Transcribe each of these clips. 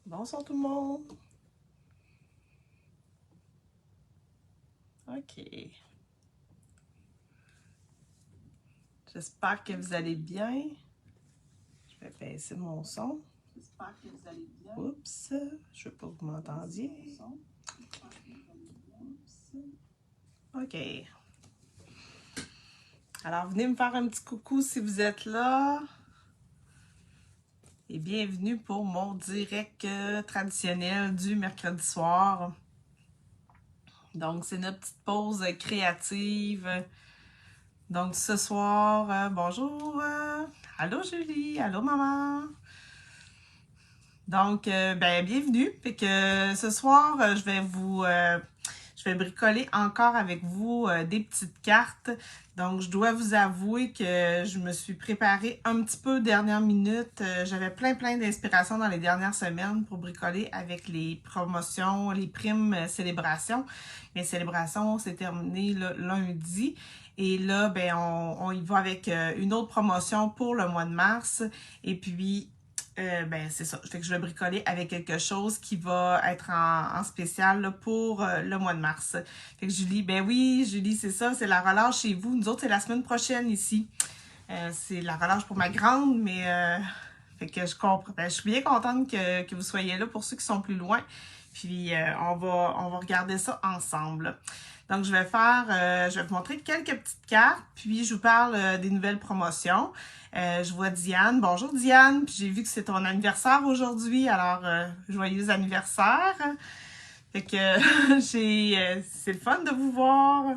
Bonsoir tout le monde. OK. J'espère que vous allez bien. Je vais baisser mon son. J'espère que vous allez bien. Oups, je veux pas que vous m'entendiez. OK. Alors, venez me faire un petit coucou si vous êtes là. Et bienvenue pour mon direct traditionnel du mercredi soir. Donc, c'est notre petite pause créative. Donc, ce soir, bonjour. Allô Julie, allô maman. Donc, bienvenue. Fait que ce soir, je vais bricoler encore avec vous des petites cartes. Donc, je dois vous avouer que je me suis préparée un petit peu dernière minute. J'avais plein d'inspiration dans les dernières semaines pour bricoler avec les promotions, les primes célébrations. Les célébrations, c'est terminé là, lundi. Et là, on y va avec une autre promotion pour le mois de mars. Et puis, c'est ça. Fait que je vais bricoler avec quelque chose qui va être en spécial là, pour le mois de mars. Fait que Julie, ben oui, Julie, c'est ça, c'est la relâche chez vous. Nous autres, c'est la semaine prochaine ici. C'est la relâche pour ma grande, mais fait que je comprends. Ben, je suis bien contente que vous soyez là pour ceux qui sont plus loin. Puis on va regarder ça ensemble. Donc, je vais vous montrer quelques petites cartes, puis je vous parle des nouvelles promotions. Je vois Diane. Bonjour Diane, puis j'ai vu que c'est ton anniversaire aujourd'hui, alors joyeux anniversaire. Fait que c'est le fun de vous voir.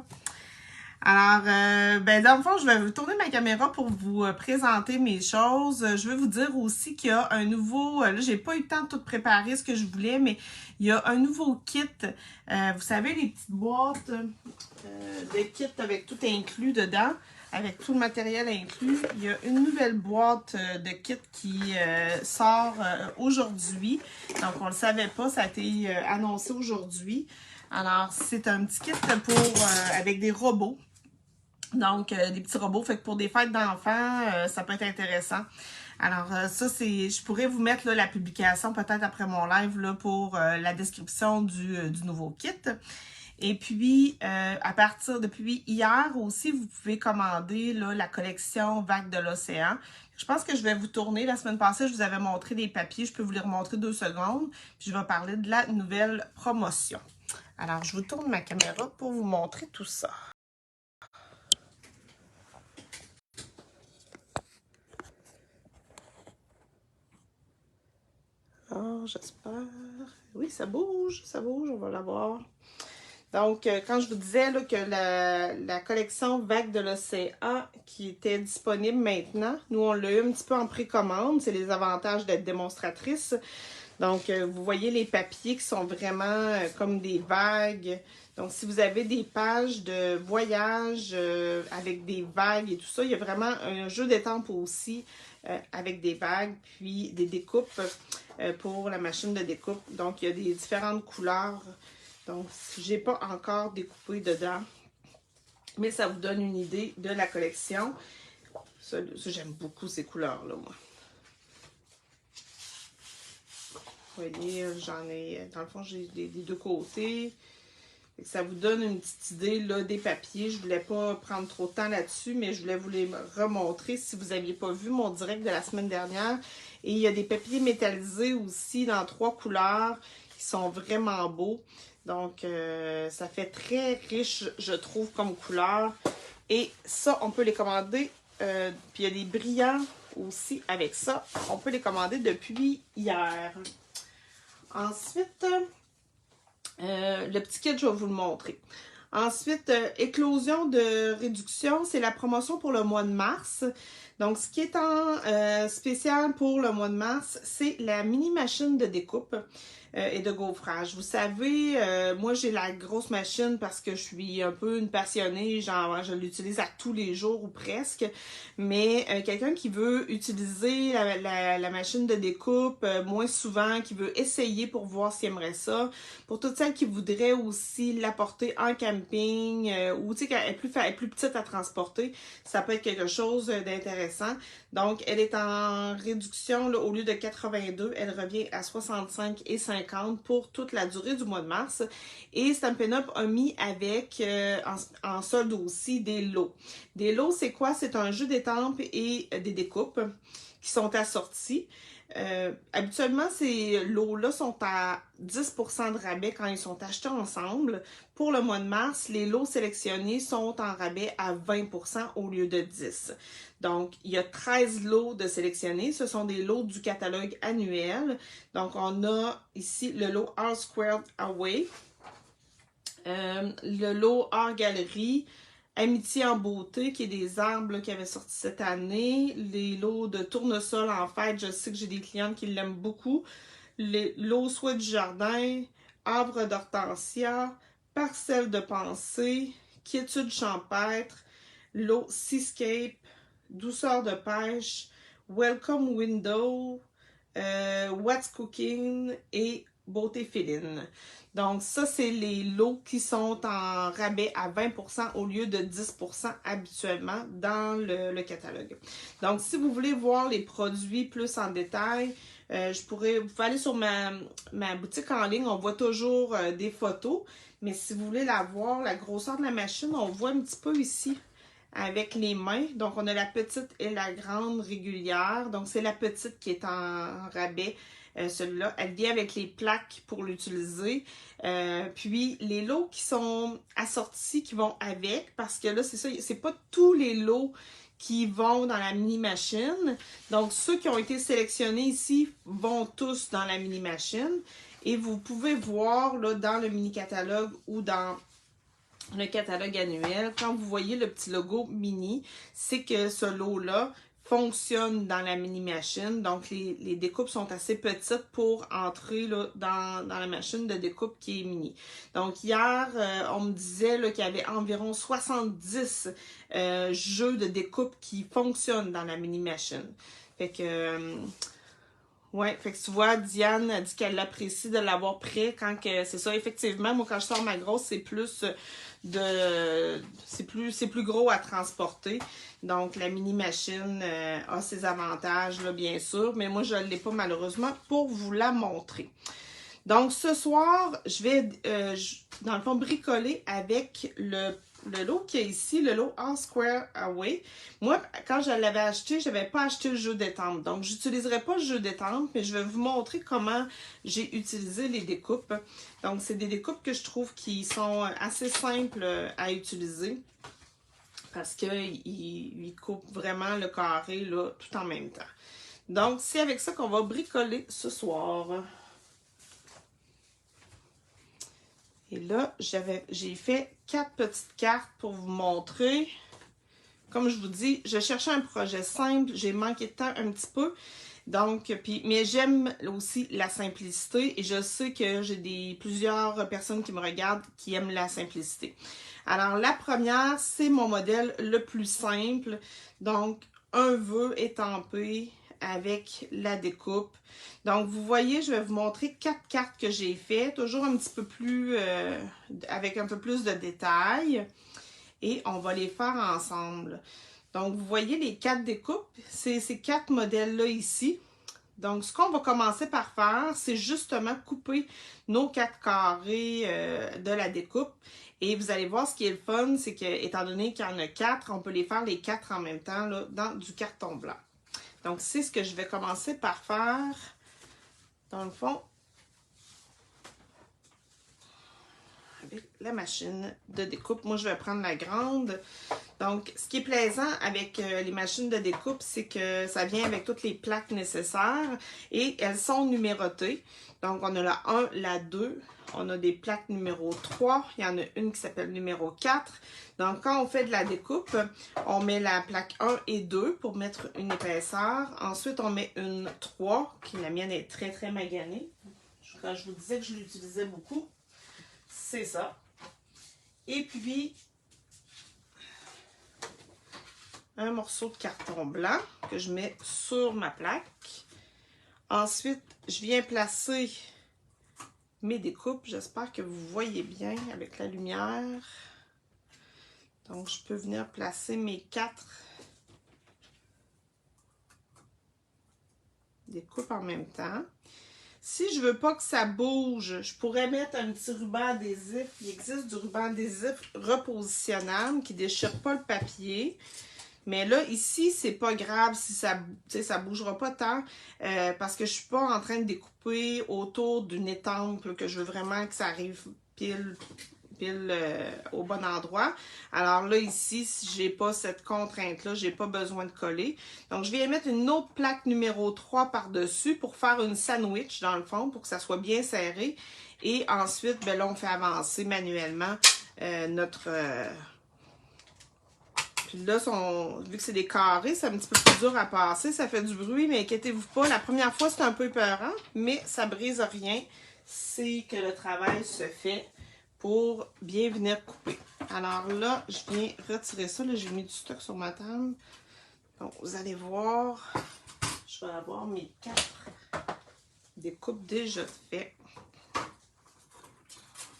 Alors, dans le fond, je vais vous tourner ma caméra pour vous présenter mes choses. Je veux vous dire aussi qu'il y a un nouveau... là, j'ai pas eu le temps de tout préparer ce que je voulais, mais il y a un nouveau kit. Vous savez, les petites boîtes de kit avec tout inclus dedans, avec tout le matériel inclus. Il y a une nouvelle boîte de kit qui sort aujourd'hui. Donc, on le savait pas, ça a été annoncé aujourd'hui. Alors, c'est un petit kit avec des robots. Donc, des petits robots. Fait que pour des fêtes d'enfants, ça peut être intéressant. Alors, ça, je pourrais vous mettre là, la publication peut-être après mon live là, pour la description du nouveau kit. Et puis, depuis hier aussi, vous pouvez commander là, la collection Vagues de l'océan. Je pense que je vais vous tourner. La semaine passée, je vous avais montré des papiers. Je peux vous les remontrer 2 secondes. Puis je vais parler de la nouvelle promotion. Alors, je vous tourne ma caméra pour vous montrer tout ça. Alors, j'espère. Oui, ça bouge, on va la voir. Donc, quand je vous disais là, que la collection Vagues de l'océan qui était disponible maintenant, nous, on l'a eu un petit peu en précommande. C'est les avantages d'être démonstratrice. Donc, vous voyez les papiers qui sont vraiment comme des vagues. Donc, si vous avez des pages de voyage avec des vagues et tout ça, il y a vraiment un jeu d'étampes aussi avec des vagues, puis des découpes pour la machine de découpe. Donc, il y a des différentes couleurs. Donc, j'ai pas encore découpé dedans, mais ça vous donne une idée de la collection. Ça j'aime beaucoup ces couleurs-là, moi. Vous voyez, j'en ai, dans le fond, j'ai des deux côtés. Ça vous donne une petite idée là, des papiers. Je ne voulais pas prendre trop de temps là-dessus, mais je voulais vous les remontrer si vous n'aviez pas vu mon direct de la semaine dernière. Et il y a des papiers métallisés aussi dans 3 couleurs qui sont vraiment beaux. Donc, ça fait très riche, je trouve, comme couleur. Et ça, on peut les commander. Puis il y a des brillants aussi avec ça. On peut les commander depuis hier. Ensuite, le petit kit, je vais vous le montrer. Ensuite, éclosion de réduction, c'est la promotion pour le mois de mars. Donc, ce qui est en spécial pour le mois de mars, c'est la mini machine de découpe et de gaufrage. Vous savez, moi, j'ai la grosse machine parce que je suis un peu une passionnée. Genre, je l'utilise à tous les jours ou presque. Mais quelqu'un qui veut utiliser la machine de découpe moins souvent, qui veut essayer pour voir s'il aimerait ça, pour toutes celles qui voudraient aussi l'apporter en camping ou tu sais qu'elle est plus petite à transporter, ça peut être quelque chose d'intéressant. intéressant. Donc, elle est en réduction, là, au lieu de 82, elle revient à 65,50 pour toute la durée du mois de mars. Et Stampin' Up! A mis avec, en solde aussi, des lots. Des lots, c'est quoi? C'est un jeu d'étampes et des découpes qui sont assortis. Habituellement, ces lots-là sont à 10% de rabais quand ils sont achetés ensemble. Pour le mois de mars, les lots sélectionnés sont en rabais à 20% au lieu de 10%. Donc, il y a 13 lots de sélectionnés. Ce sont des lots du catalogue annuel. Donc, on a ici le lot Art Squared Away, le lot Art Gallery, Amitié en beauté, qui est des arbres là, qui avaient sorti cette année. Les lots de tournesol en fête, je sais que j'ai des clientes qui l'aiment beaucoup. Les lots soie du jardin, arbre d'hortensia, parcelle de pensée, quiétude champêtre, lot Seascape, douceur de pêche, welcome window, what's cooking et beauté féline. Donc, ça, c'est les lots qui sont en rabais à 20% au lieu de 10% habituellement dans le catalogue. Donc, si vous voulez voir les produits plus en détail, vous pouvez aller sur ma boutique en ligne. On voit toujours des photos. Mais si vous voulez la voir, la grosseur de la machine, on voit un petit peu ici avec les mains. Donc, on a la petite et la grande régulière. Donc, c'est la petite qui est en rabais. Celui-là, elle vient avec les plaques pour l'utiliser. Puis, les lots qui sont assortis, qui vont avec, parce que là, c'est ça, c'est pas tous les lots qui vont dans la mini-machine. Donc, ceux qui ont été sélectionnés ici vont tous dans la mini-machine. Et vous pouvez voir là, dans le mini-catalogue ou dans le catalogue annuel, quand vous voyez le petit logo mini, c'est que ce lot-là fonctionne dans la mini-machine. Donc, les découpes sont assez petites pour entrer là, dans la machine de découpe qui est mini. Donc, hier, on me disait qu'il y avait environ 70 jeux de découpe qui fonctionnent dans la mini-machine. Fait que... ouais, fait que tu vois, Diane a dit qu'elle l'apprécie de l'avoir prêt quand que c'est ça. Effectivement, moi quand je sors ma grosse, c'est plus c'est plus gros à transporter. Donc la mini machine a ses avantages là, bien sûr, mais moi je ne l'ai pas malheureusement pour vous la montrer. Donc ce soir, je vais dans le fond bricoler avec le lot qui est ici, le lot All Square Away. Moi, quand je l'avais acheté, je n'avais pas acheté le jeu d'étampes. Donc, je n'utiliserai pas le jeu d'étampes, mais je vais vous montrer comment j'ai utilisé les découpes. Donc, c'est des découpes que je trouve qui sont assez simples à utiliser parce qu'ils coupent vraiment le carré là, tout en même temps. Donc, c'est avec ça qu'on va bricoler ce soir. Et là, j'ai fait 4 petites cartes pour vous montrer. Comme je vous dis, je cherchais un projet simple. J'ai manqué de temps un petit peu. Donc, mais j'aime aussi la simplicité. Et je sais que j'ai plusieurs personnes qui me regardent qui aiment la simplicité. Alors, la première, c'est mon modèle le plus simple. Donc, un vœu étampé avec la découpe. Donc, vous voyez, je vais vous montrer 4 cartes que j'ai faites, toujours un petit peu plus, avec un peu plus de détails. Et on va les faire ensemble. Donc, vous voyez les 4 découpes, c'est ces 4 modèles-là ici. Donc, ce qu'on va commencer par faire, c'est justement couper nos 4 carrés de la découpe. Et vous allez voir, ce qui est le fun, c'est que, étant donné qu'il y en a 4, on peut les faire les 4 en même temps là, dans du carton blanc. Donc, c'est ce que je vais commencer par faire, dans le fond, avec la machine de découpe. Moi, je vais prendre la grande. Donc, ce qui est plaisant avec les machines de découpe, c'est que ça vient avec toutes les plaques nécessaires et elles sont numérotées. Donc, on a la 1, la 2, on a des plaques numéro 3, il y en a une qui s'appelle numéro 4. Donc, quand on fait de la découpe, on met la plaque 1 et 2 pour mettre une épaisseur. Ensuite, on met une 3, qui la mienne est très, très maganée. Quand je vous disais que je l'utilisais beaucoup, c'est ça. Et puis, un morceau de carton blanc que je mets sur ma plaque. Ensuite, je viens placer mes découpes. J'espère que vous voyez bien avec la lumière. Donc, je peux venir placer mes 4 découpe en même temps. Si je veux pas que ça bouge, je pourrais mettre un petit ruban adhésif. Il existe du ruban adhésif repositionnable qui déchire pas le papier. Mais là, ici, c'est pas grave si ça bougera pas tant parce que je suis pas en train de découper autour d'une étampe là, que je veux vraiment que ça arrive pile au bon endroit. Alors là, ici, si j'ai pas cette contrainte-là, j'ai pas besoin de coller. Donc, je vais mettre une autre plaque numéro 3 par-dessus pour faire une sandwich dans le fond, pour que ça soit bien serré. Et ensuite, ben là, on fait avancer manuellement notre... Puis là, vu que c'est des carrés, c'est un petit peu plus dur à passer. Ça fait du bruit, mais inquiétez-vous pas. La première fois, c'est un peu épeurant, mais ça brise rien. C'est que le travail se fait pour bien venir couper. Alors là, je viens retirer ça. Là, j'ai mis du stock sur ma table. Donc, vous allez voir, je vais avoir mes 4 découpes déjà faites.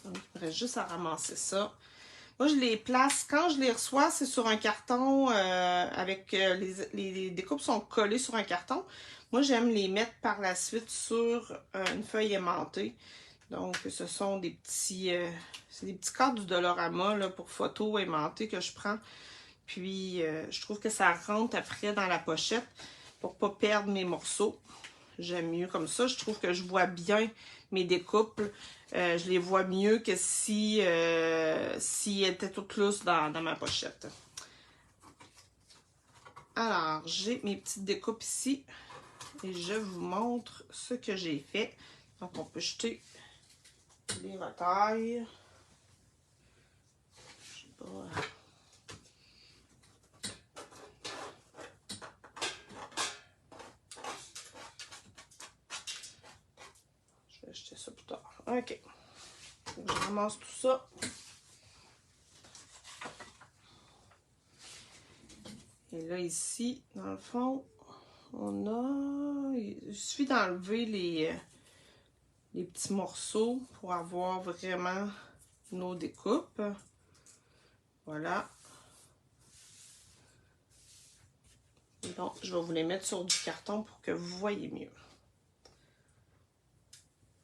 Donc, il me reste juste à ramasser ça. Moi, je les place, quand je les reçois, c'est sur un carton avec les découpes sont collées sur un carton. Moi, j'aime les mettre par la suite sur une feuille aimantée. Donc, ce sont des petits cartes du Dollarama là, pour photos aimantées que je prends. Puis, je trouve que ça rentre après dans la pochette pour pas perdre mes morceaux. J'aime mieux comme ça. Je trouve que je vois bien mes découpes. Je les vois mieux que si elles étaient toutes lousses dans ma pochette. Alors, j'ai mes petites découpes ici. Et je vous montre ce que j'ai fait. Donc, on peut jeter les retailles. Je sais pas. Je vais jeter ça plus tard. OK. Je ramasse tout ça. Et là, ici, dans le fond, on a... Il suffit d'enlever les petits morceaux pour avoir vraiment nos découpes. Voilà. Donc, je vais vous les mettre sur du carton pour que vous voyez mieux.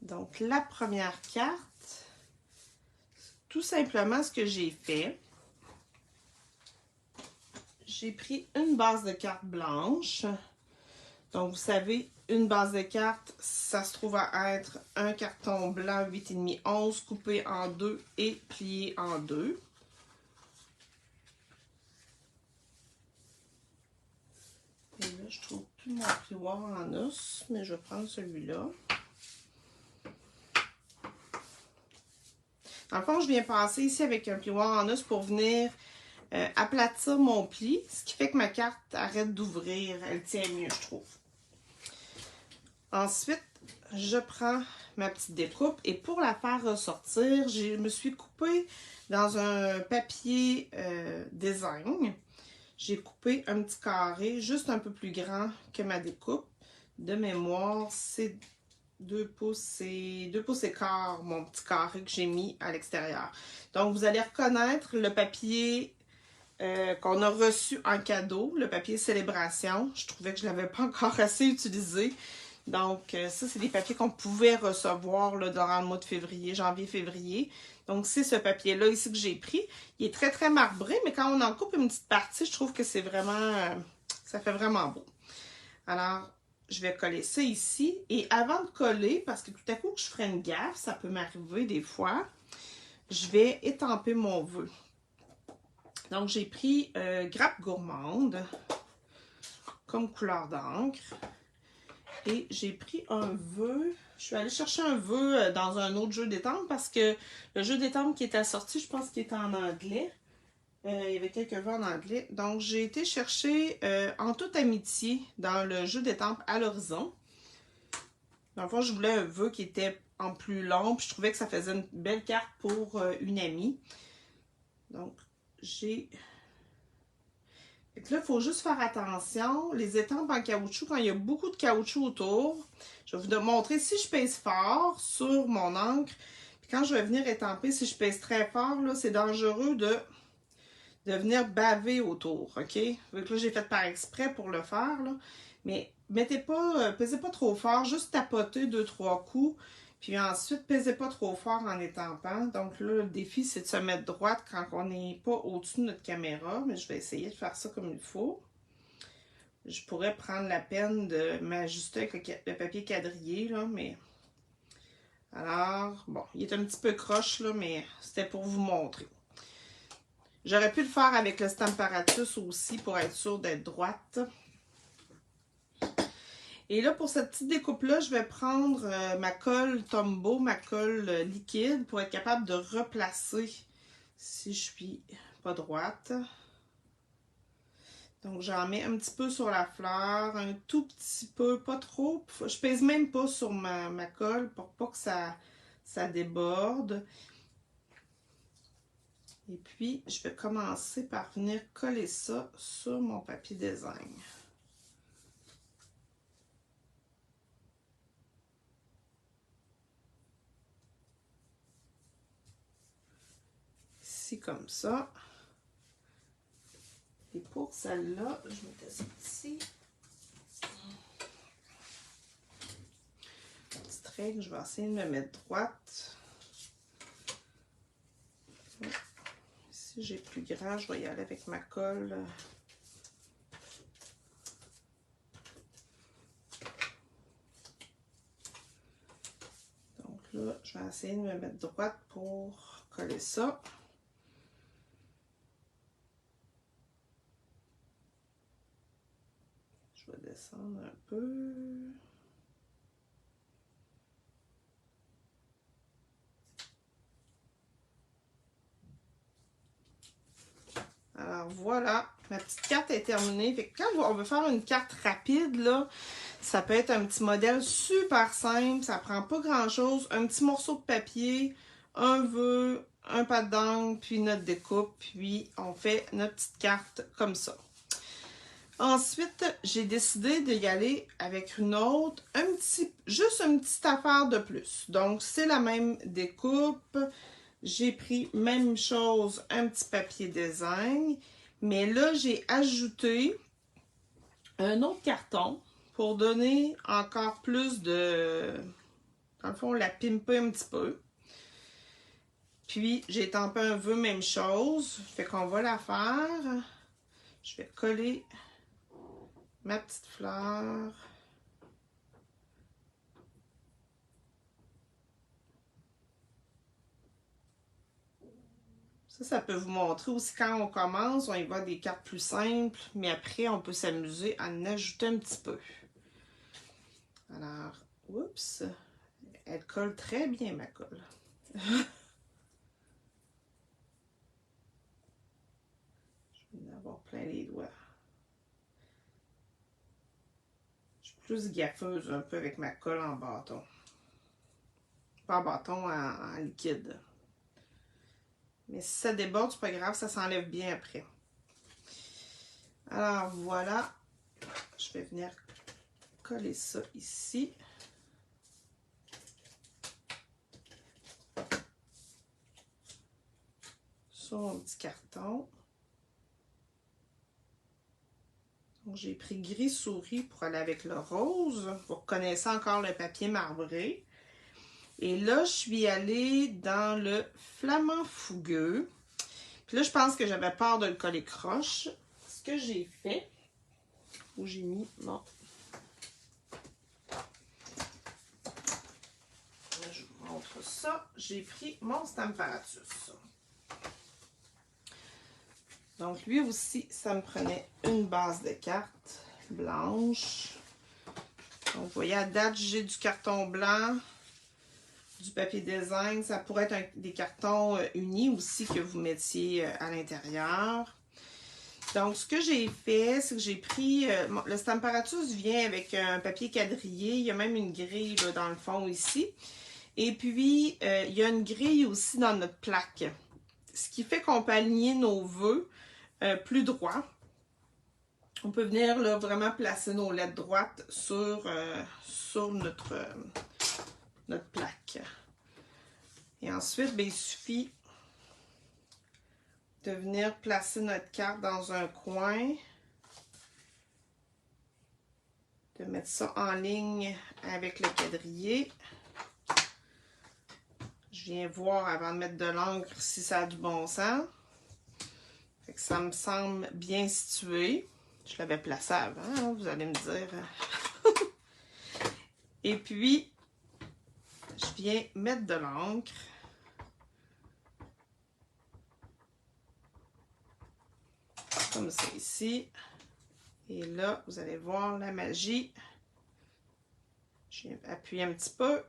Donc, la première carte, tout simplement ce que j'ai fait, j'ai pris une base de cartes blanche. Donc, vous savez, une base de cartes, ça se trouve à être un carton blanc 8,5 11 coupé en deux et plié en deux. Et là, je trouve plus mon plioir en os, mais je vais prendre celui-là. Dans le fond, je viens passer ici avec un plioir en os pour venir aplatir mon pli, ce qui fait que ma carte arrête d'ouvrir. Elle tient mieux, je trouve. Ensuite, je prends ma petite découpe et pour la faire ressortir, je me suis coupée dans un papier design. J'ai coupé un petit carré juste un peu plus grand que ma découpe. De mémoire, c'est 2 pouces et 2 pouces et quart, mon petit carré que j'ai mis à l'extérieur. Donc, vous allez reconnaître le papier qu'on a reçu en cadeau, le papier Célébration. Je trouvais que je ne l'avais pas encore assez utilisé. Donc, ça, c'est des papiers qu'on pouvait recevoir là, durant le mois de février, janvier-février. Donc, c'est ce papier-là ici que j'ai pris. Il est très, très marbré, mais quand on en coupe une petite partie, je trouve que c'est vraiment... ça fait vraiment beau. Alors, je vais coller ça ici. Et avant de coller, parce que tout à coup, je ferai une gaffe, ça peut m'arriver des fois, je vais étamper mon vœu. Donc, j'ai pris Grappe Gourmande comme couleur d'encre. Et j'ai pris un vœu. Je suis allée chercher un vœu dans un autre jeu d'étampe parce que le jeu d'étampe qui était sorti, je pense qu'il était en anglais. Il y avait quelques vœux en anglais. Donc, j'ai été chercher En toute amitié dans le jeu d'étampe À l'horizon. Dans le fond, je voulais un vœu qui était en plus long. Puis je trouvais que ça faisait une belle carte pour une amie. Donc, j'ai... Là, il faut juste faire attention. Les étampes en caoutchouc, quand il y a beaucoup de caoutchouc autour, je vais vous montrer si je pèse fort sur mon encre. Puis quand je vais venir étamper, si je pèse très fort, là, c'est dangereux de venir baver autour, OK? Donc là, j'ai fait par exprès pour le faire, là. Mais pesez pas trop fort, juste tapoter 2-3 coups. Puis ensuite, pesez pas trop fort en étampant. Donc là, le défi, c'est de se mettre droite quand on n'est pas au-dessus de notre caméra. Mais je vais essayer de faire ça comme il faut. Je pourrais prendre la peine de m'ajuster avec le papier quadrillé, là, mais... Alors, bon, il est un petit peu croche, là, mais c'était pour vous montrer. J'aurais pu le faire avec le Stamparatus aussi pour être sûre d'être droite. Et là, pour cette petite découpe-là, je vais prendre ma colle Tombow, ma colle liquide, pour être capable de replacer si je suis pas droite. Donc, j'en mets un petit peu sur la fleur, un tout petit peu, pas trop. Je pèse même pas sur ma colle pour pas que ça déborde. Et puis, je vais commencer par venir coller ça sur mon papier design. Ici, comme ça. Et pour celle-là, je mettais ça ici. Petite règle, je vais essayer de me mettre droite. Si j'ai plus grand, je vais y aller avec ma colle. Donc là, je vais essayer de me mettre droite pour coller ça. Je vais descendre un peu. Alors voilà, ma petite carte est terminée. Fait que quand on veut faire une carte rapide, là, ça peut être un petit modèle super simple, ça prend pas grand-chose, un petit morceau de papier, un vœu, un pad d'encre, puis notre découpe, puis on fait notre petite carte comme ça. Ensuite, j'ai décidé d'y aller avec une autre, juste une petite affaire de plus. Donc, c'est la même découpe. J'ai pris même chose, un petit papier design. Mais là, j'ai ajouté un autre carton pour donner encore plus de... Dans le fond, la pimper un petit peu. Puis, j'ai tampé un vœu, même chose. Fait qu'on va la faire. Je vais coller ma petite fleur. Ça peut vous montrer aussi quand on commence, on y va des cartes plus simples, mais après, on peut s'amuser à en ajouter un petit peu. Alors, oups, elle colle très bien, ma colle. Je vais en avoir plein les doigts. Je suis plus gaffeuse un peu avec ma colle en bâton. Pas en bâton, en liquide. Mais si ça déborde, c'est pas grave, ça s'enlève bien après. Alors voilà, je vais venir coller ça ici. Sur mon petit carton. J'ai pris gris souris pour aller avec le rose. Vous reconnaissez encore le papier marbré. Et là, je suis allée dans le flamand fougueux. Puis là, je pense que j'avais peur de le coller croche. Ce que j'ai fait, où j'ai mis mon... Là, je vous montre ça. J'ai pris mon Stamparatus. Donc, lui aussi, ça me prenait une base de cartes blanche. Donc, vous voyez, à date, j'ai du carton blanc, du papier design. Ça pourrait être des cartons unis aussi que vous mettiez à l'intérieur. Donc, ce que j'ai fait, c'est que j'ai pris... le Stamparatus vient avec un papier quadrillé. Il y a même une grille là, dans le fond ici. Et puis, il y a une grille aussi dans notre plaque. Ce qui fait qu'on peut aligner nos vœux plus droit. On peut venir là, vraiment placer nos lettres droites sur notre plaque. Et ensuite, bien, il suffit de venir placer notre carte dans un coin. de mettre ça en ligne avec le quadrillé. Je viens voir avant de mettre de l'encre si ça a du bon sens. Fait que ça me semble bien situé. Je l'avais placé avant, hein, vous allez me dire. Et puis, je viens mettre de l'encre. Comme ça ici. Et là, vous allez voir la magie. Je viens appuyer un petit peu.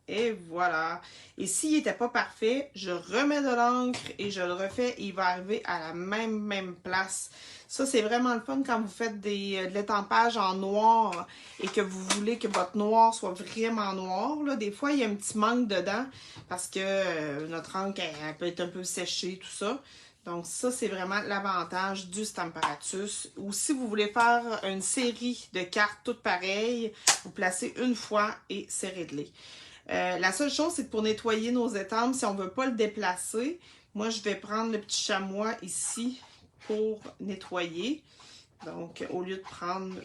Et voilà. Et s'il n'était pas parfait, je remets de l'encre et je le refais. Il va arriver à la même place. Ça, c'est vraiment le fun quand vous faites de l'étampage en noir et que vous voulez que votre noir soit vraiment noir. Là. Des fois, il y a un petit manque dedans parce que notre encre elle peut être un peu séchée, tout ça. Donc ça, c'est vraiment l'avantage du Stamparatus. Ou si vous voulez faire une série de cartes toutes pareilles, vous placez une fois et c'est réglé. La seule chose, c'est que pour nettoyer nos étampes, si on ne veut pas le déplacer, moi, je vais prendre le petit chamois ici pour nettoyer. Donc, au lieu de prendre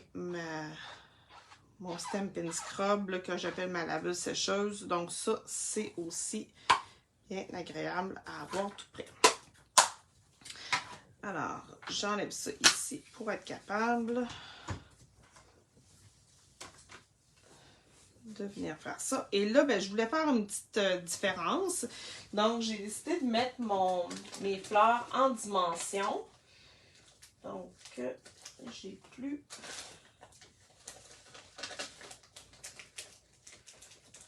mon Stampin' Scrub là, que j'appelle ma laveuse sécheuse. Donc, ça, c'est aussi bien agréable à avoir tout près. Alors, j'enlève ça ici pour être capable de venir faire ça. Et là, ben, je voulais faire une petite différence. Donc, j'ai décidé de mettre mes fleurs en dimension. Donc, j'ai plus...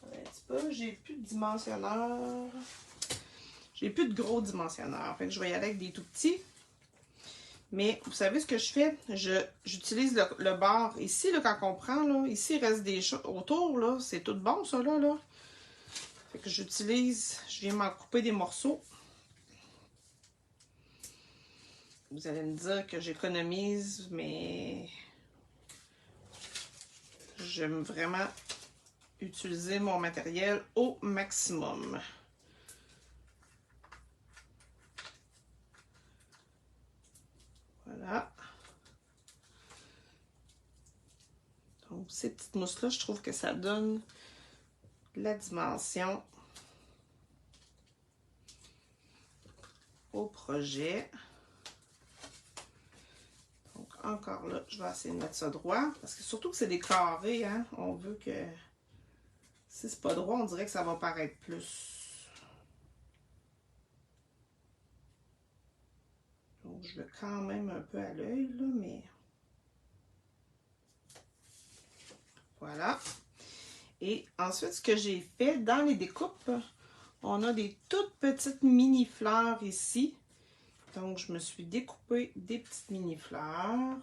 Un petit peu, j'ai plus de dimensionneur. J'ai plus de gros dimensionneur. Fait que je vais y aller avec des tout petits. Mais vous savez ce que je fais? J'utilise le bord ici, là, quand on prend, là, ici, il reste des choses autour, là. C'est tout bon, ça, là. Fait que je viens m'en couper des morceaux. Vous allez me dire que j'économise, mais j'aime vraiment utiliser mon matériel au maximum. Voilà. Donc, ces petites mousses-là, je trouve que ça donne la dimension au projet. Donc, encore là, je vais essayer de mettre ça droit. Parce que surtout que c'est des carrés, hein. On veut que... Si c'est pas droit, on dirait que ça va paraître plus. Donc, je veux quand même un peu à l'œil, là, mais... Voilà. Et ensuite, ce que j'ai fait dans les découpes, on a des toutes petites mini-fleurs ici. Donc, je me suis découpé des petites mini-fleurs.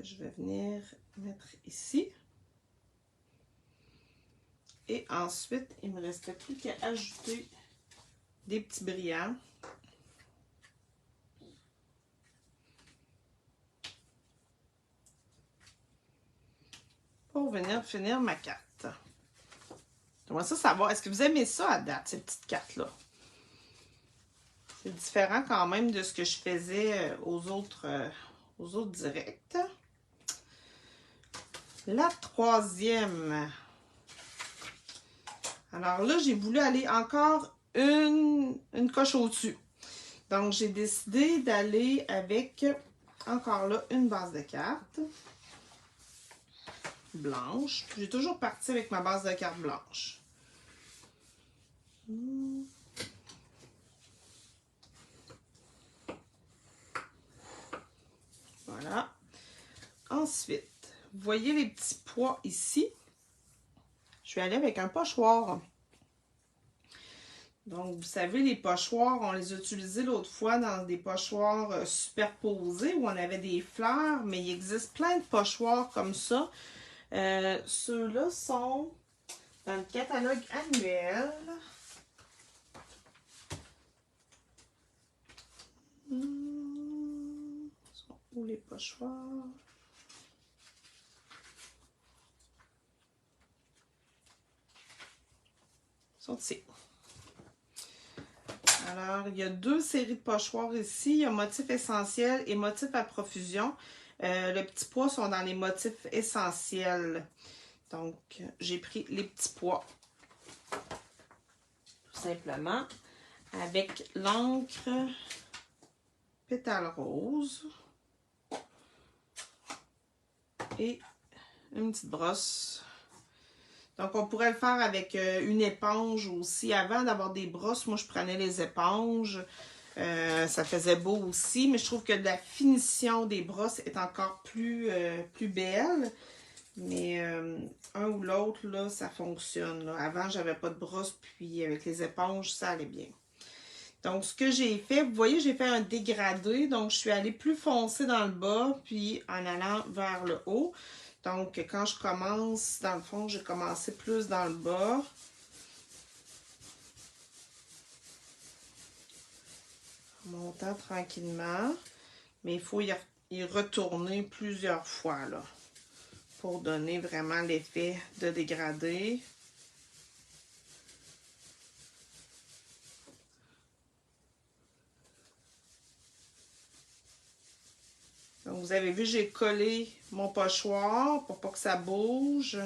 Je vais venir mettre ici. Et ensuite, il ne me restait plus qu'à ajouter des petits brillants. Pour venir finir ma carte. J'aimerais ça savoir, est-ce que vous aimez ça à date, ces petites cartes-là? C'est différent quand même de ce que je faisais aux autres directs. La troisième. Alors là, j'ai voulu aller encore une coche au-dessus. Donc, j'ai décidé d'aller avec, encore là, une base de cartes blanche. J'ai toujours parti avec ma base de cartes blanche. Voilà. Ensuite, vous voyez les petits pois ici? Je suis allée avec un pochoir. Donc, vous savez, les pochoirs, on les a utilisés l'autre fois dans des pochoirs superposés où on avait des fleurs, mais il existe plein de pochoirs comme ça. Ceux-là sont dans le catalogue annuel. Sont où les pochoirs? « sont ici. Alors, il y a 2 séries de pochoirs ici. Il y a motif essentiel et motif à profusion. Les petits pois sont dans les motifs essentiels. Donc, j'ai pris les petits pois. Tout simplement. Avec l'encre pétale rose. Et une petite brosse. Donc, on pourrait le faire avec une éponge aussi. Avant d'avoir des brosses, moi, je prenais les éponges. Ça faisait beau aussi, mais je trouve que la finition des brosses est encore plus belle. Mais un ou l'autre, là, ça fonctionne. Là. Avant, j'avais pas de brosse, puis avec les éponges, ça allait bien. Donc, ce que j'ai fait, vous voyez, j'ai fait un dégradé. Donc, je suis allée plus foncé dans le bas, puis en allant vers le haut. Donc, quand je commence, dans le fond, j'ai commencé plus dans le bas. En montant tranquillement. Mais il faut y retourner plusieurs fois, là, pour donner vraiment l'effet de dégradé. Donc, vous avez vu, j'ai collé mon pochoir pour pas que ça bouge.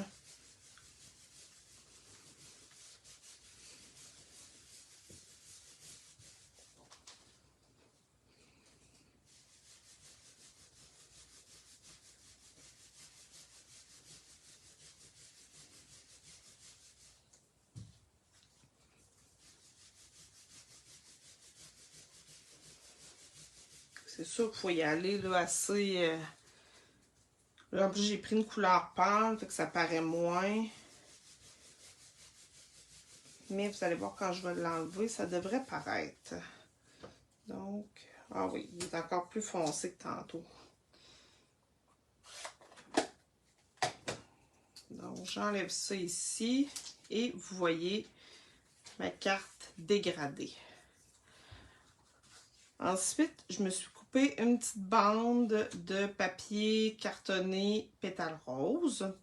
C'est sûr qu'il faut y aller là, assez... Là, en plus, j'ai pris une couleur pâle, fait que ça paraît moins. Mais vous allez voir, quand je vais l'enlever, ça devrait paraître. Donc, ah oui, il est encore plus foncé que tantôt. Donc, j'enlève ça ici. Et vous voyez ma carte dégradée. Ensuite, je me suis coupé une petite bande de papier cartonné pétale rose.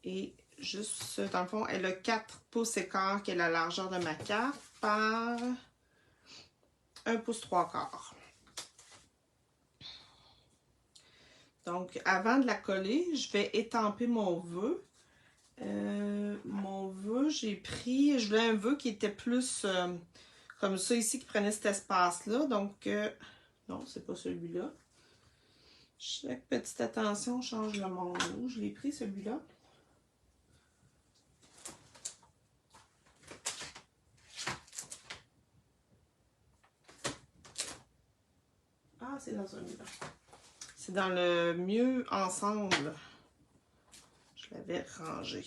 Et juste, dans le fond, elle a 4 pouces et quart, qui est la largeur de ma carte, par 1 pouce 3 quarts. Donc, avant de la coller, je vais étamper mon vœu. Mon vœu, j'ai pris, je voulais un vœu qui était plus comme ça ici, qui prenait cet espace-là. Donc, non, c'est pas celui-là. Chaque petite attention change le monde. Où je l'ai pris, celui-là? Ah, c'est dans celui-là. C'est dans le mieux ensemble. Je l'avais rangé.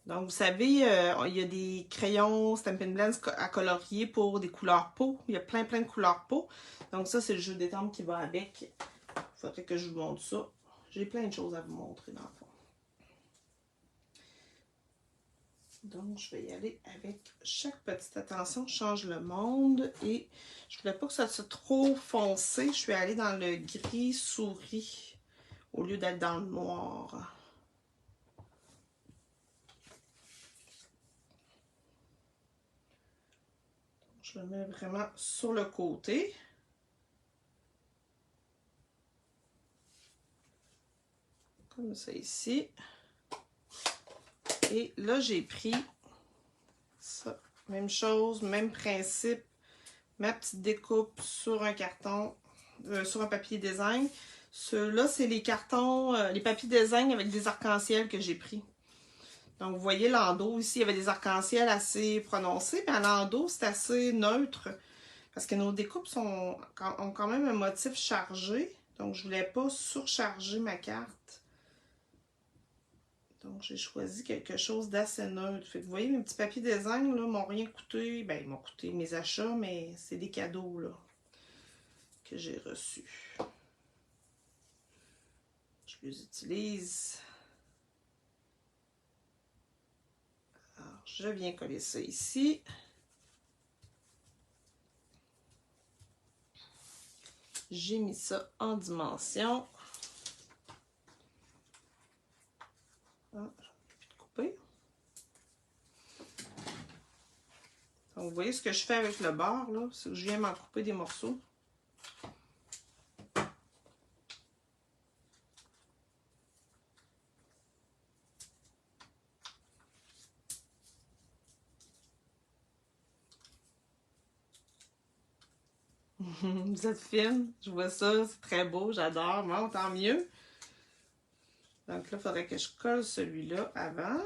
Donc, vous savez, il y a des crayons Stampin' Blends à colorier pour des couleurs peau. Il y a plein de couleurs peau. Donc, ça, c'est le jeu des teintes qui va avec. Il faudrait que je vous montre ça. J'ai plein de choses à vous montrer dans le fond. Donc, je vais y aller avec chaque petite attention. Je change le monde et je voulais pas que ça soit trop foncé. Je suis allée dans le gris souris au lieu d'être dans le noir. Je le mets vraiment sur le côté. Comme ça ici. Et là, j'ai pris ça. Même chose, même principe. Ma petite découpe sur un carton, sur un papier design. Ceux-là, c'est les cartons, les papiers design avec des arcs-en-ciel que j'ai pris. Donc, vous voyez l'endos ici, il y avait des arcs-en-ciel assez prononcés. Mais à l'endos, c'est assez neutre. Parce que nos découpes ont quand même un motif chargé. Donc, je ne voulais pas surcharger ma carte. Donc, j'ai choisi quelque chose d'assez neutre. Fait que vous voyez, mes petits papiers design, là, m'ont rien coûté. Ben, ils m'ont coûté mes achats, mais c'est des cadeaux, là, que j'ai reçus. Je les utilise. Alors, je viens coller ça ici. J'ai mis ça en dimension. Ah, j'en ai plus de couper. Donc, vous voyez ce que je fais avec le beurre, là? C'est que je viens m'en couper des morceaux. Vous êtes fine, je vois ça, c'est très beau, j'adore. Bon, tant mieux. Donc là, il faudrait que je colle celui-là avant.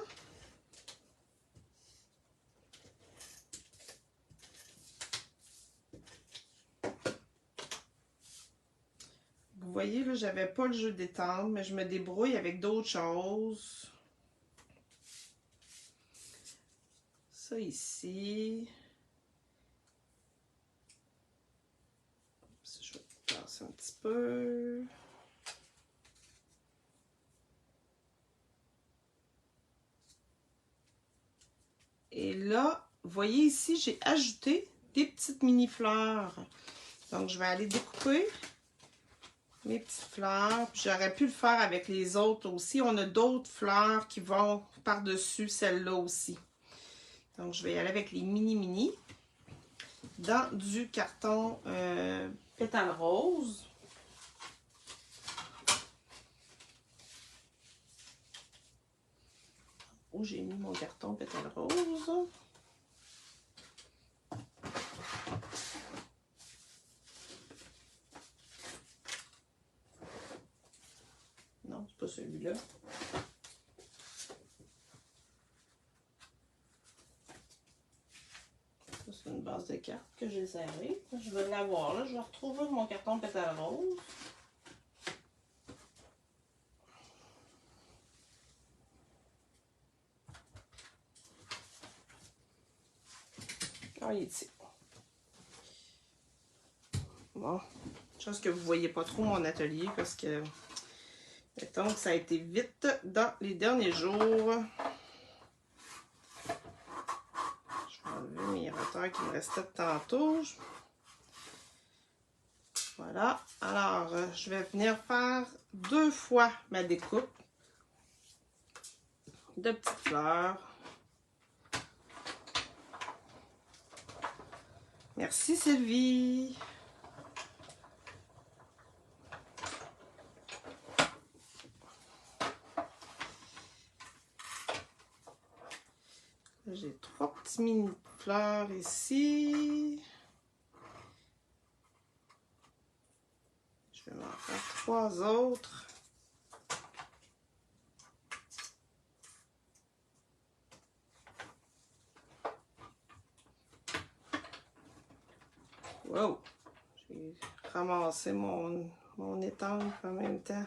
Vous voyez, là, j'avais pas le jeu d'étendre, mais je me débrouille avec d'autres choses. Ça ici. Je vais passer un petit peu. Et là, vous voyez ici, j'ai ajouté des petites mini-fleurs. Donc, je vais aller découper mes petites fleurs. J'aurais pu le faire avec les autres aussi. On a d'autres fleurs qui vont par-dessus celle-là aussi. Donc, je vais y aller avec les mini-mini dans du carton pétale rose. Où j'ai mis mon carton pétale rose. Non, c'est pas celui-là. C'est une base de cartes que j'ai serrée. Je vais l'avoir là. Je vais retrouver mon carton pétale rose. Ah, il est ici. Bon, je pense que vous ne voyez pas trop mon atelier parce que mettons que ça a été vite dans les derniers jours. Je vais enlever mes roteurs qui me restaient de tantôt. Voilà. Alors, je vais venir faire 2 fois ma découpe de petites fleurs. Merci Sylvie. J'ai 3 petits mini fleurs ici. Je vais m'en faire 3 autres. Wow! J'ai ramassé mon étampe en même temps.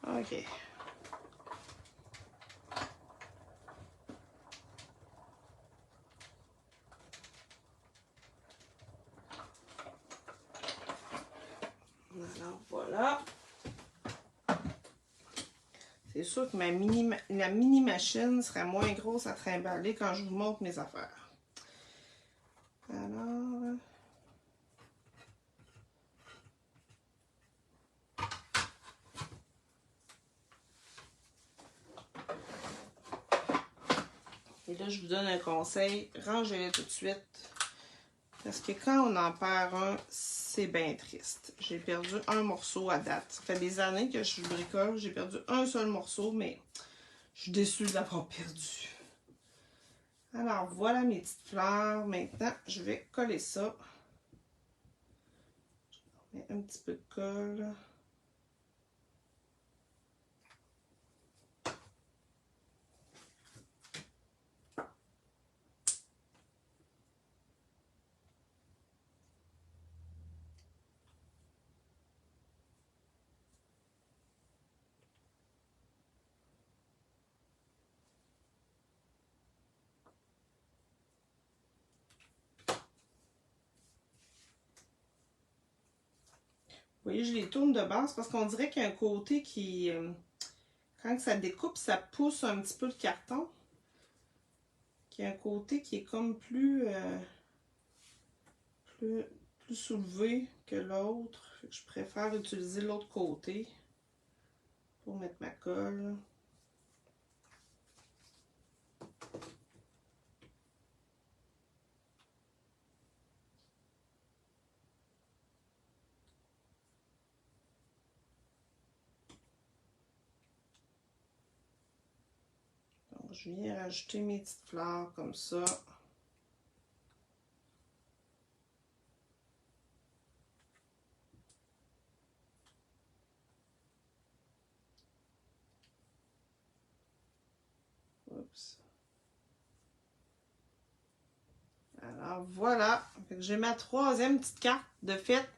OK. Alors voilà. C'est sûr que la mini machine serait moins grosse à trimballer quand je vous montre mes affaires. Alors... Et là, je vous donne un conseil, rangez-les tout de suite. Parce que quand on en perd un, c'est bien triste. J'ai perdu un morceau à date. Ça fait des années que je bricole, j'ai perdu un seul morceau, mais je suis déçue de l'avoir perdu. Alors, voilà mes petites fleurs. Maintenant, je vais coller ça. Je mets un petit peu de colle. Vous voyez, je les tourne de base parce qu'on dirait qu'il y a un côté qui... quand ça découpe, ça pousse un petit peu le carton. Qu'il y a un côté qui est comme plus soulevé que l'autre. Je préfère utiliser l'autre côté. pour mettre ma colle. Donc, je viens rajouter mes petites fleurs comme ça. Oups. Alors voilà, j'ai ma troisième petite carte de fête.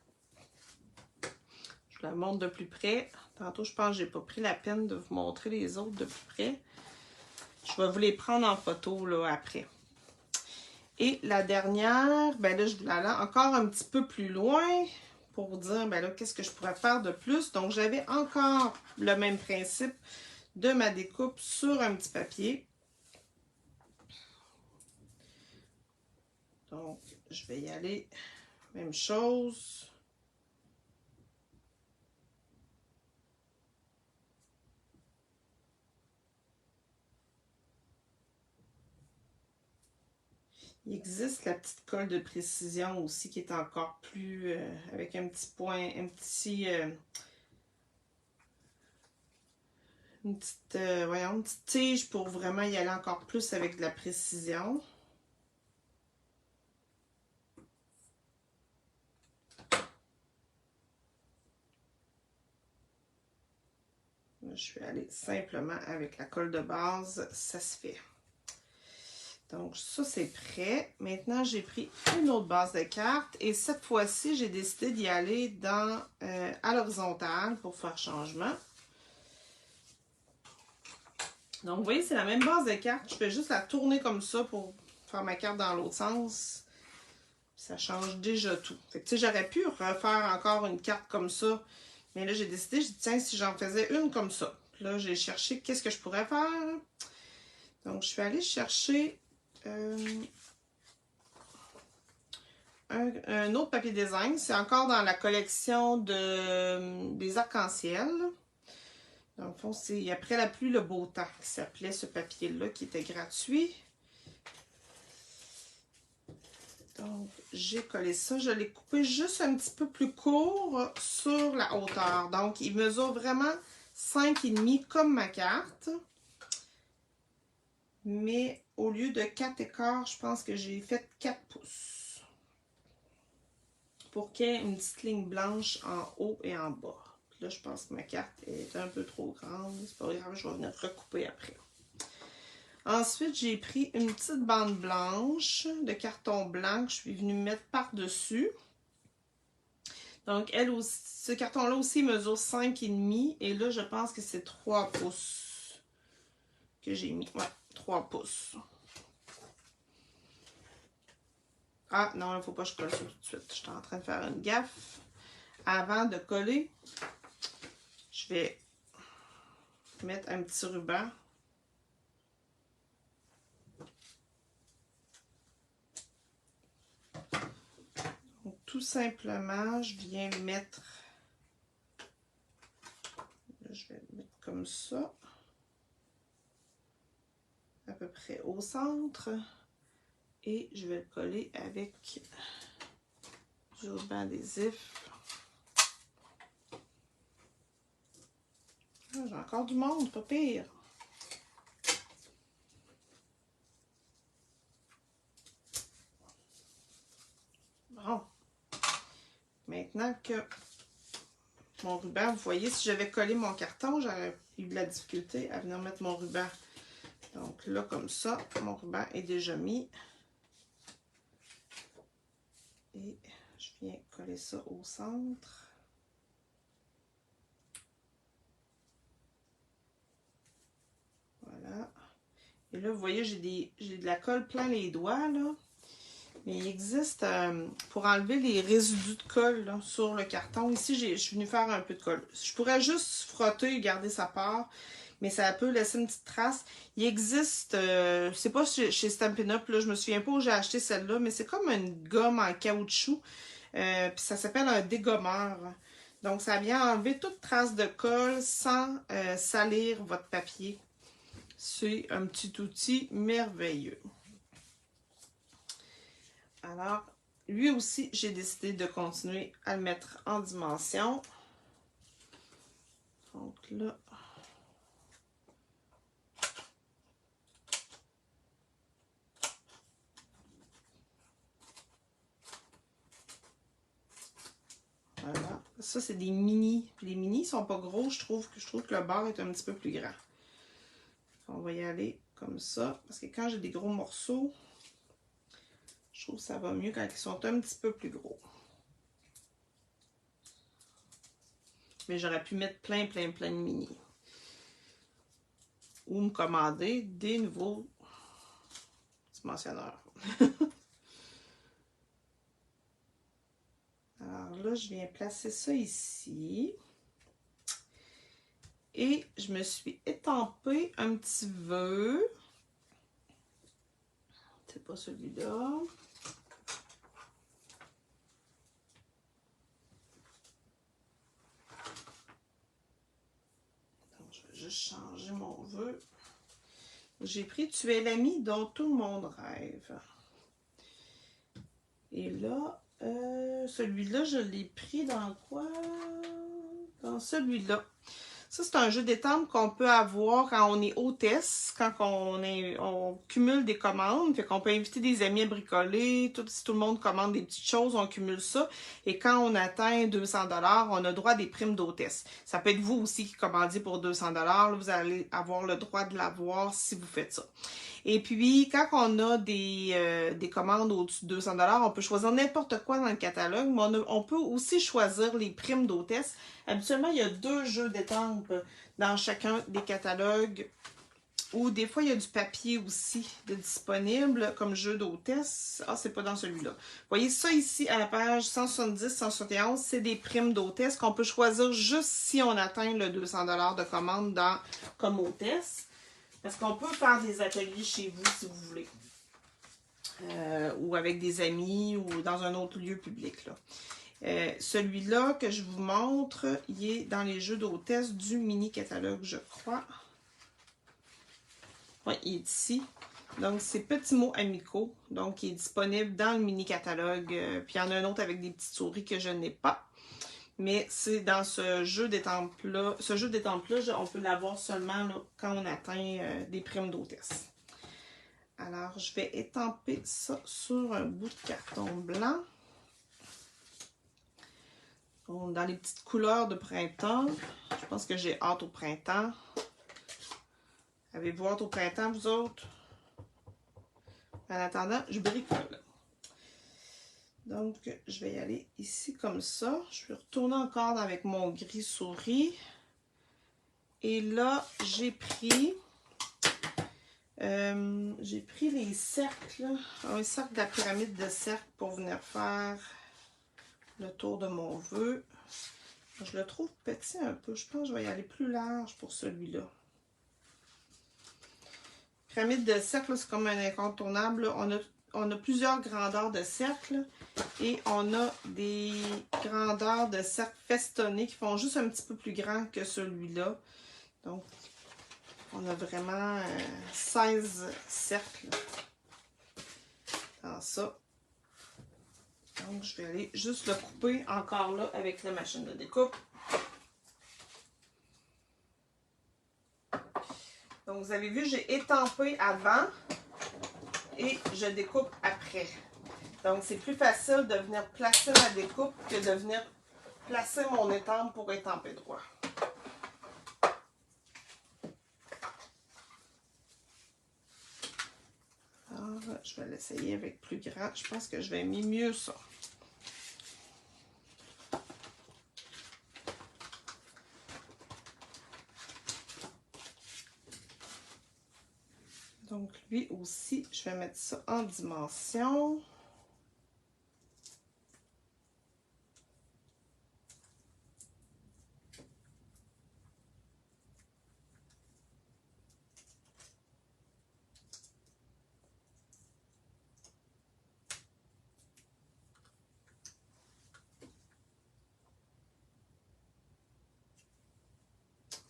Je la montre de plus près. Tantôt, je pense que j'ai pas pris la peine de vous montrer les autres de plus près. Je vais vous les prendre en photo là, après. Et la dernière, ben là, je voulais aller encore un petit peu plus loin pour vous dire, ben là, qu'est-ce que je pourrais faire de plus. Donc, j'avais encore le même principe de ma découpe sur un petit papier. Donc, je vais y aller. Même chose. Il existe la petite colle de précision aussi qui est encore plus avec un petit point, voyons, une petite tige pour vraiment y aller encore plus avec de la précision. Là, je vais aller simplement avec la colle de base, ça se fait. Donc, ça, c'est prêt. Maintenant, j'ai pris une autre base de cartes et cette fois-ci, j'ai décidé d'y aller à l'horizontale pour faire changement. Donc, vous voyez, c'est la même base de cartes. Je fais juste la tourner comme ça pour faire ma carte dans l'autre sens. Ça change déjà tout. Fait que, tu sais, j'aurais pu refaire encore une carte comme ça. Mais là, j'ai décidé, j'ai dit, tiens, si j'en faisais une comme ça. Puis là, j'ai cherché qu'est-ce que je pourrais faire. Donc, je suis allée chercher un autre papier design. C'est encore dans la collection des arcs-en-ciel. Dans le fond, c'est Après la pluie, le beau temps qui s'appelait ce papier-là, qui était gratuit. Donc, j'ai collé ça. Je l'ai coupé juste un petit peu plus court sur la hauteur. Donc, il mesure vraiment 5,5 comme ma carte. Mais au lieu de 4 écarts, je pense que j'ai fait 4 pouces. Pour qu'il y ait une petite ligne blanche en haut et en bas. Puis là, je pense que ma carte est un peu trop grande. C'est pas grave, je vais venir recouper après. Ensuite, j'ai pris une petite bande blanche de carton blanc que je suis venue mettre par-dessus. Donc, ce carton-là aussi mesure 5,5. Et là, je pense que c'est 3 pouces que j'ai mis. Ouais, 3 pouces. Ah, non, il ne faut pas que je colle ça tout de suite. Je suis en train de faire une gaffe. Avant de coller, je vais mettre un petit ruban. Donc, tout simplement, je viens le mettre. Là, je vais le mettre comme ça. À peu près au centre. Et je vais le coller avec du ruban adhésif. Ah, j'ai encore du monde, pas pire. Bon. Maintenant que mon ruban, vous voyez, si j'avais collé mon carton, j'aurais eu de la difficulté à venir mettre mon ruban. Donc là, comme ça, mon ruban est déjà mis. Et je viens coller ça au centre. Voilà. Et là, vous voyez, j'ai de la colle plein les doigts, là. Mais il existe, pour enlever les résidus de colle là, sur le carton, ici, je suis venue faire un peu de colle. Je pourrais juste frotter et garder sa part, mais ça peut laisser une petite trace. Il existe, c'est pas chez Stampin' Up, là, je me souviens pas où j'ai acheté celle-là, mais c'est comme une gomme en caoutchouc, puis ça s'appelle un dégommeur. Donc, ça vient enlever toute trace de colle sans salir votre papier. C'est un petit outil merveilleux. Alors, lui aussi, j'ai décidé de continuer à le mettre en dimension. Donc là, voilà. Ça, c'est des mini. Les mini ne sont pas gros. Je trouve que le bord est un petit peu plus grand. On va y aller comme ça. Parce que quand j'ai des gros morceaux, je trouve que ça va mieux quand ils sont un petit peu plus gros. Mais j'aurais pu mettre plein de mini. Ou me commander des nouveaux dimensionneurs. Alors là, je viens placer ça ici. Et je me suis étampé un petit vœu. C'est pas celui-là. Donc, je vais juste changer mon vœu. J'ai pris Tu es l'ami dont tout le monde rêve. Et là, celui-là, je l'ai pris dans quoi? Dans celui-là. Ça, c'est un jeu d'étampes qu'on peut avoir quand on est hôtesse, quand on cumule des commandes. Fait qu'on peut inviter des amis à bricoler. Si tout le monde commande des petites choses, on cumule ça. Et quand on atteint 200 $, on a droit à des primes d'hôtesse. Ça peut être vous aussi qui commandez pour 200 $. Là, vous allez avoir le droit de l'avoir si vous faites ça. Et puis, quand on a des commandes au-dessus de 200 $, on peut choisir n'importe quoi dans le catalogue, mais on peut aussi choisir les primes d'hôtesse. Habituellement, il y a 2 jeux d'étampes dans chacun des catalogues. Ou des fois, il y a du papier aussi de disponible comme jeu d'hôtesse. Ah, c'est pas dans celui-là. Vous voyez ça ici à la page 170-171, c'est des primes d'hôtesse qu'on peut choisir juste si on atteint le 200 $ de commande comme hôtesse. Parce qu'on peut faire des ateliers chez vous si vous voulez. Ou avec des amis ou dans un autre lieu public. Celui-là que je vous montre, il est dans les jeux d'hôtesse du mini catalogue, je crois. Oui, il est ici. Donc, c'est Petits mots amicaux. Donc, il est disponible dans le mini catalogue. Puis, il y en a un autre avec des petites souris que je n'ai pas. Mais c'est dans ce jeu d'étampes-là. Ce jeu d'étampes-là, on peut l'avoir seulement là, quand on atteint des primes d'hôtesse. Alors, je vais étamper ça sur un bout de carton blanc. Dans les petites couleurs de printemps. Je pense que j'ai hâte au printemps. Avez-vous hâte au printemps, vous autres? En attendant, je bricole. Donc, je vais y aller ici comme ça. Je vais retourner encore avec mon gris souris. Et là, j'ai pris les cercles, un cercle de la pyramide de cercle pour venir faire le tour de mon vœu. Je le trouve petit un peu. Je pense que je vais y aller plus large pour celui-là. Pyramide de cercle, c'est comme un incontournable. On a plusieurs grandeurs de cercle et on a des grandeurs de cercle festonnés qui font juste un petit peu plus grand que celui-là. Donc, on a vraiment 16 cercles dans ça. Donc, je vais aller juste le couper encore là avec la machine de découpe. Donc, vous avez vu, j'ai étampé avant et je découpe après. Donc, c'est plus facile de venir placer ma découpe que de venir placer mon étampe pour étamper droit. Alors, je vais l'essayer avec plus grand. Je pense que je vais aimer mieux ça. Donc, lui aussi, je vais mettre ça en dimension.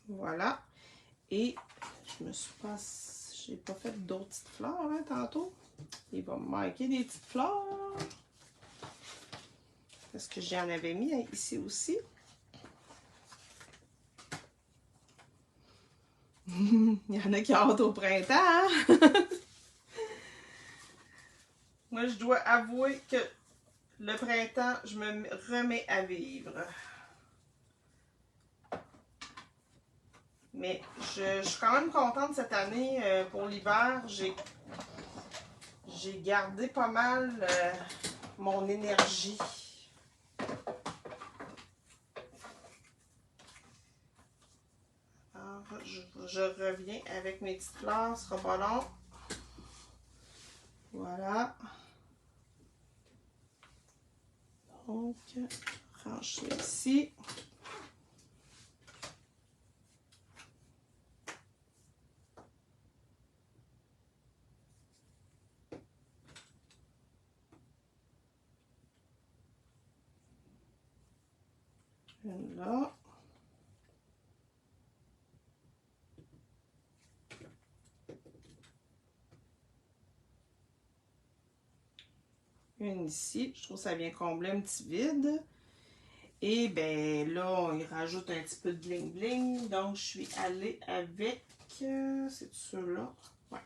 Voilà. Et je me suis pas... J'ai pas fait d'autres petites fleurs, hein, tantôt. Il va me manquer des petites fleurs. Parce que j'en avais mis ici aussi. Il y en a qui ont hâte au printemps, hein? Moi, je dois avouer que le printemps, je me remets à vivre. Mais je suis quand même contente cette année pour l'hiver. J'ai gardé pas mal mon énergie. Alors, je reviens avec mes petites fleurs, ce sera pas long. Voilà. Donc, range ça ici. Une là. Une ici. Je trouve que ça vient combler un petit vide. Et ben là, on y rajoute un petit peu de bling bling. Donc, je suis allée avec... c'est ceux-là. Ouais.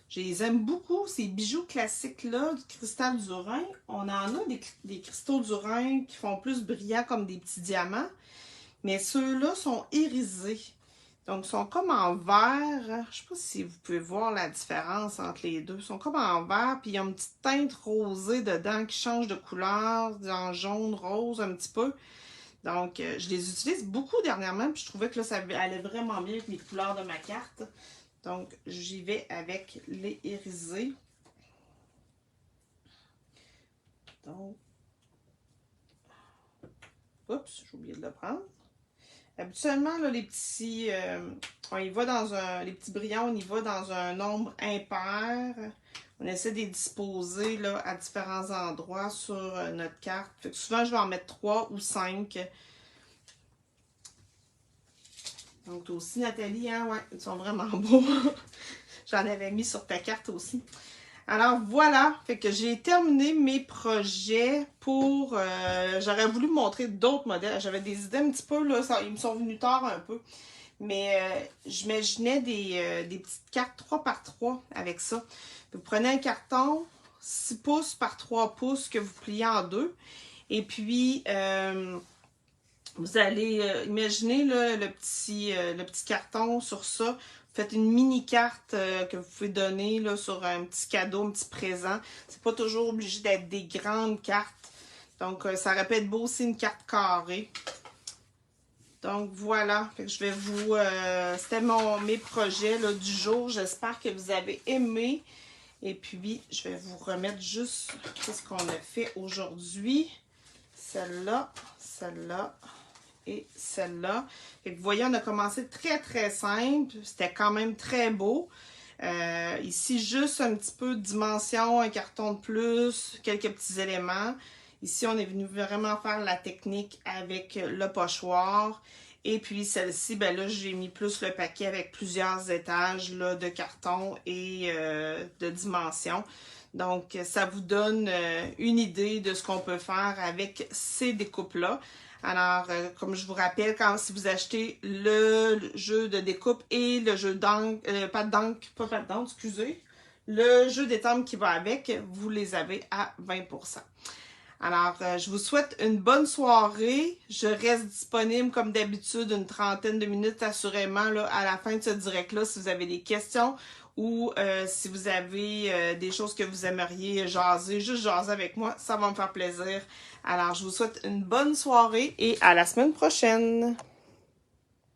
Je les aime beaucoup, ces bijoux classiques-là, du cristal du Rhin. On en a des cristaux du Rhin qui font plus brillant comme des petits diamants. Mais ceux-là sont irisés. Donc, ils sont comme en vert. Je ne sais pas si vous pouvez voir la différence entre les deux. Ils sont comme en vert, puis il y a une petite teinte rosée dedans qui change de couleur, en jaune, rose un petit peu. Donc, je les utilise beaucoup dernièrement, puis je trouvais que là, ça allait vraiment bien avec les couleurs de ma carte. Donc, j'y vais avec les irisés. Donc, oups, j'ai oublié de le prendre. Habituellement, là, les petits, on y va dans les petits brillants, on y va dans un nombre impair. On essaie de les disposer là, à différents endroits sur notre carte. Fait que souvent, je vais en mettre 3 ou 5. Donc, toi aussi, Nathalie, hein? Ouais, ils sont vraiment beaux. J'en avais mis sur ta carte aussi. Alors, voilà. Fait que j'ai terminé mes projets pour... j'aurais voulu montrer d'autres modèles. J'avais des idées un petit peu, là. Ils me sont venus tard un peu. Mais j'imaginais des petites cartes 3 par 3 avec ça. Vous prenez un carton 6 pouces par 3 pouces que vous pliez en deux. Et puis... vous allez imaginer là, le petit carton sur ça. Vous faites une mini carte que vous pouvez donner là, sur un petit cadeau, un petit présent. C'est pas toujours obligé d'être des grandes cartes. Donc, ça aurait pu être beau aussi une carte carrée. Donc, voilà. Fait que je vais vous... c'était mes projets là, du jour. J'espère que vous avez aimé. Et puis, je vais vous remettre juste ce qu'on a fait aujourd'hui. Celle-là, celle-là et celle-là. Vous voyez, on a commencé très, très simple. C'était quand même très beau. Ici, juste un petit peu de dimension, un carton de plus, quelques petits éléments. Ici, on est venu vraiment faire la technique avec le pochoir. Et puis, celle-ci, ben là, j'ai mis plus le paquet avec plusieurs étages là, de carton et de dimension. Donc, ça vous donne une idée de ce qu'on peut faire avec ces découpes-là. Alors, comme je vous rappelle, si vous achetez le jeu de découpe et le jeu d'encre, excusez, le jeu d'étampe qui va avec, vous les avez à 20%. Alors, je vous souhaite une bonne soirée. Je reste disponible comme d'habitude une trentaine de minutes assurément là, à la fin de ce direct-là si vous avez des questions ou si vous avez des choses que vous aimeriez jaser, juste jaser avec moi, ça va me faire plaisir. Alors, je vous souhaite une bonne soirée et à la semaine prochaine.